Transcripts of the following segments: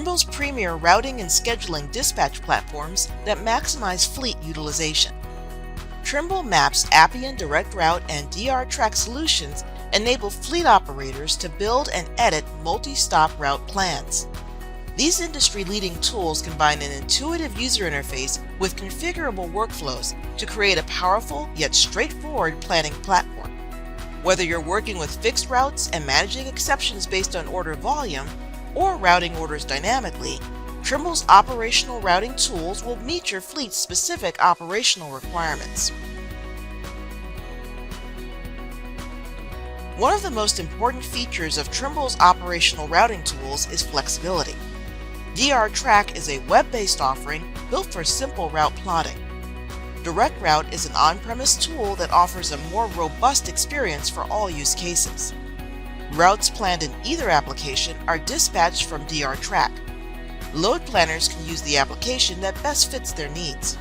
Trimble's premier routing and scheduling dispatch platforms that maximize fleet utilization. Trimble Maps' Appian DirectRoute and DRTrack solutions enable fleet operators to build and edit multi-stop route plans. These industry-leading tools combine an intuitive user interface with configurable workflows to create a powerful yet straightforward planning platform. Whether you're working with fixed routes and managing exceptions based on order volume, or routing orders dynamically, Trimble's operational routing tools will meet your fleet's specific operational requirements. One of the most important features of Trimble's operational routing tools is flexibility. DRTrack is a web-based offering built for simple route plotting. DirectRoute is an on-premise tool that offers a more robust experience for all use cases. Routes planned in either application are dispatched from DRTrack. Load planners can use the application that best fits their needs.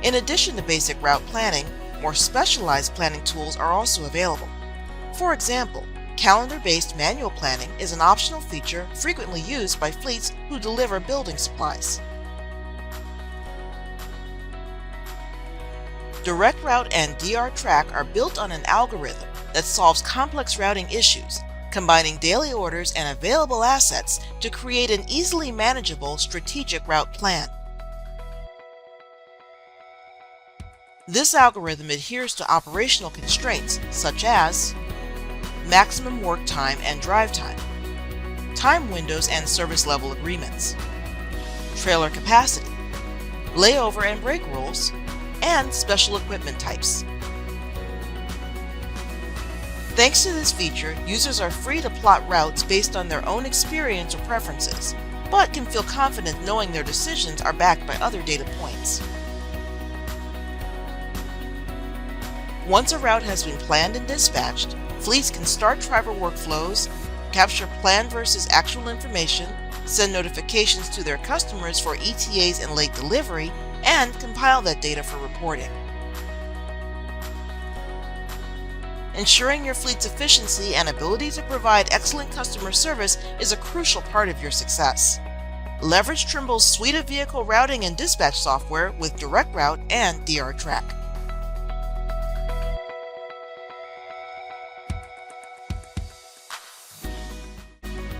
In addition to basic route planning, more specialized planning tools are also available. For example, calendar-based manual planning is an optional feature frequently used by fleets who deliver building supplies. DirectRoute and DRTrack are built on an algorithm that solves complex routing issues, combining daily orders and available assets to create an easily manageable strategic route plan. This algorithm adheres to operational constraints such as maximum work time and drive time windows and service level agreements, trailer capacity, layover and break rules, and special equipment types. Thanks to this feature, users are free to plot routes based on their own experience or preferences, but can feel confident knowing their decisions are backed by other data points. Once a route has been planned and dispatched, fleets can start driver workflows, capture plan versus actual information, send notifications to their customers for ETAs and late delivery, and compile that data for reporting. Ensuring your fleet's efficiency and ability to provide excellent customer service is a crucial part of your success. Leverage Trimble's suite of vehicle routing and dispatch software with DirectRoute and DRTrack.